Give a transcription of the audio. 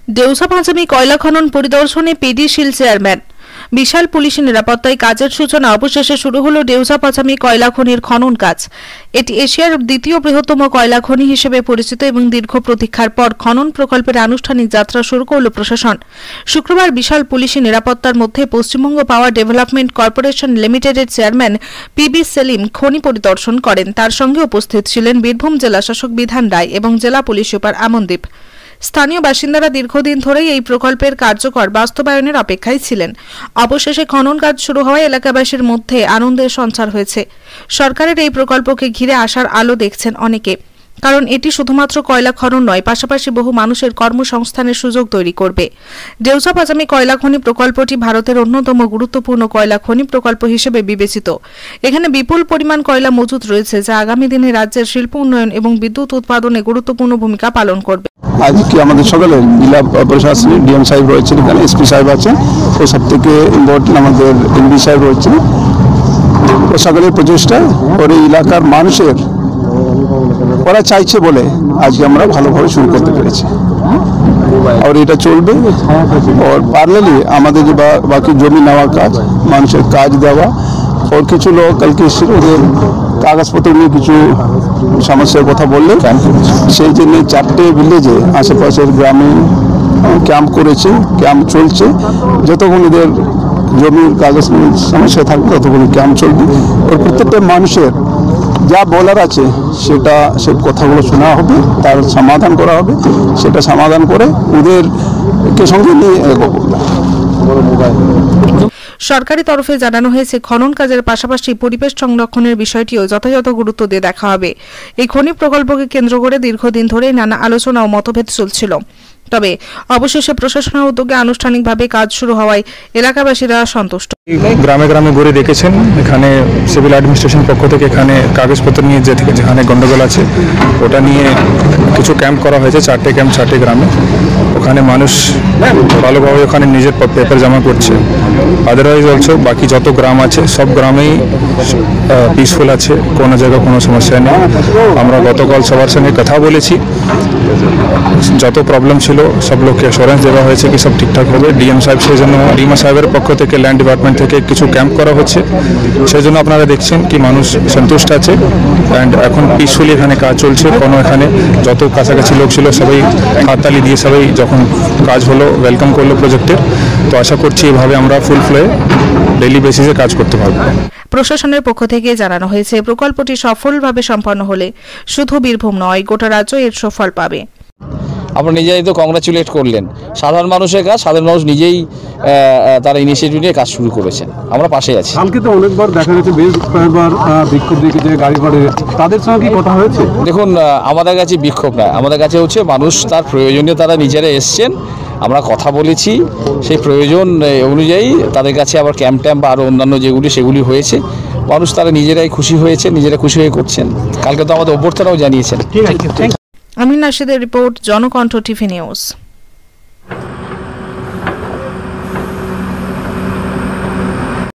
দেউসা পাঁচামি কয়লা খনন পরিদর্শনে পিডিসিএল চেয়ারম্যান। বিশাল পুলিশি নিরাপত্তায় কাজের সূচনা অবশেষে শুরু হলো দেউসা পাঁচামি কয়লা খনির খনন কাজ। এটি এশিয়ার দ্বিতীয় বৃহত্তম কয়লা খনি হিসেবে পরিচিত এবং দীর্ঘ প্রতীক্ষার পর খনন প্রকল্পের আনুষ্ঠানিক যাত্রা শুরু করল প্রশাসন। শুক্রবার বিশাল পুলিশি নিরাপত্তার মধ্যে পশ্চিমবঙ্গ পাওয়ার ডেভেলপমেন্ট কর্পোরেশন লিমিটেডের চেয়ারম্যান পিবি সেলিম খনি পরিদর্শন করেন। তার সঙ্গে উপস্থিত ছিলেন বীরভূম জেলা শাসক বিধান রায় এবং জেলা পুলিশ সুপার আমনদীপ। স্থানীয় বাসিন্দারা দীর্ঘদিন ধরেই এই প্রকল্পের কার্যকর বাস্তবায়নের অপেক্ষায় ছিলেন। অবশেষে খনন কাজ শুরু হওয়ায় এলাকাবাসীর মধ্যে আনন্দের সঞ্চার হয়েছে। সরকারের এই প্রকল্পকে ঘিরে আসার আলো দেখছেন অনেকে, কারণ এটি শুধুমাত্র কয়লা খনন নয়, পাশাপাশি বহু মানুষের কর্মসংস্থানের সুযোগ তৈরি করবে। দেউসা পাঁচামি কয়লা খনি প্রকল্পটি ভারতের অন্যতম গুরুত্বপূর্ণ কয়লা খনি প্রকল্প হিসেবে বিবেচিত। এখানে বিপুল পরিমাণ কয়লা মজুত রয়েছে, যা আগামী দিনে রাজ্যের শিল্প উন্নয়ন এবং বিদ্যুৎ উৎপাদনে গুরুত্বপূর্ণ ভূমিকা পালন করবে। আজকে আমাদের সকালে জেলা প্রশাসনিক ডিএম সাহেব রয়েছেন, এখানে এসপি সাহেব আছেন, ও সব থেকে ইম্পর্টেন্ট আমাদের এমডি সাহেব রয়েছেন। ও সকলের প্রচেষ্টা ওর এই এলাকার মানুষের ওরা চাইছে বলে আজকে আমরা ভালোভাবে শুরু করতে পেরেছি, আর এটা চলবে। আর প্যারালালি আমাদের যে বাকি জমি নেওয়ার কাজ, মানুষের কাজ দেওয়া, ওর কিছু লোক কালকে এসেছিল, ওদের কাগজপত্র নিয়ে কিছু সমস্যার কথা বললে সেই জন্য 4টে ভিলেজে আশেপাশের গ্রামে ক্যাম্প করেছে, ক্যাম্প চলছে। যতক্ষণ এদের জমির কাগজ সমস্যা থাকবে ততক্ষণ ক্যাম্প চলবে। ওর প্রত্যেকটা মানুষের যা বলার আছে সেটা সে কথাগুলো শোনা হবে, তার সমাধান করা হবে, সেটা সমাধান করে ওদেরকে সঙ্গে নিয়ে এগোবো। সরকারি তরফে জানানো হয়েছে, খনন কাজের পাশাপাশি পরিবেশ সংরক্ষণের বিষয়টিও যথাযথ গুরুত্ব দিয়ে দেখা হবে। এই খনি প্রকল্পকে কেন্দ্র করে দীর্ঘদিন ধরে নানা আলোচনা ও মতভেদ চলছিল, তবে অবশেষে প্রশাসনের উদ্যোগে আনুষ্ঠানিকভাবে কাজ শুরু হওয়ায় এলাকাবাসীরা সন্তুষ্ট। গ্রামে গ্রামে ঘুরে দেখেছেন, এখানে সিভিল অ্যাডমিনিস্ট্রেশন পক্ষ থেকে এখানে কাগজপত্র নিয়ে যেখানে গন্ডগোল আছে ওটা নিয়ে কিছু ক্যাম্প করা হয়েছে, 4টে ক্যাম্প 4টে গ্রামে। ওখানে মানুষ ভালোভাবে ওখানে নিজের পেপার জমা করছে। আদারওয়াইজ অলসো বাকি যত গ্রাম আছে সব গ্রামেই পিসফুল আছে, কোনো জায়গায় কোনো সমস্যা নেই। আমরা গতকাল সবার সঙ্গে কথা বলেছি, যত প্রবলেম ছিল সব লোককে অ্যাসুরেন্স দেওয়া হয়েছে কি সব ঠিকঠাক হবে। ডিএম সাহেব সেই জন্য ডিমা সাহেবের পক্ষ থেকে ল্যান্ড ডিপার্টমেন্ট থেকে কিছু ক্যাম্প করা হচ্ছে, সেই জন্য আপনারা দেখছেন কি মানুষ সন্তুষ্ট আছে। অ্যান্ড এখন পিসফুলি এখানে কাজ চলছে, কোনো এখানে যত কাছাকাছি লোক ছিল সবাই হাততালি দিয়ে সবাই যখন কাজ হলো ওয়েলকাম করলো প্রজেক্টের। তো আশা করছি এভাবে আমরা ফুল ফ্লোয়ে ডেইলি বেসিসে কাজ করতে পারবো। প্রশাসনের পক্ষ থেকে জানানো হয়েছে, প্রকল্পটি সফলভাবে সম্পন্ন হলে শুধু বীরভূম নয়, গোটা রাজ্য এর সুফল পাবে। আপনারা নিজেরাই তো কংগ্রাচুলেট করলেন। সাধারণ মানুষের কাজ, সাধারণ মানুষ নিজেই তারা ইনিশিয়েটিভ নিয়ে কাজ শুরু করেছেন, আমরা পাশে আছি। কালকে তো অনেকবার দেখা গেছে, বেশ কয়েকবার বিক্ষোভ দেখেছে গাড়ি ভাড়া, তাদের সঙ্গে কি কথা হয়েছে? দেখুন, আমাদের কাছে বিক্ষোভ নয়, আমাদের কাছে হচ্ছে মানুষ তার প্রয়োজনে তারা নিজেরা এসছেন, আমরা কথা বলেছি, সেই প্রয়োজন অনুযায়ী তাদের কাছে আবার ক্যাম্প ট্যাম্প বা আরও অন্যান্য যেগুলি সেগুলি হয়েছে। মানুষ তারা নিজেরাই খুশি হয়েছে, নিজেরা খুশি হয়ে করছেন। কালকে তো আমাদের অভ্যর্থনাও জানিয়েছেন। আমিন নাশিদের রিপোর্ট, জনকণ্ঠ টিভি নিউজ।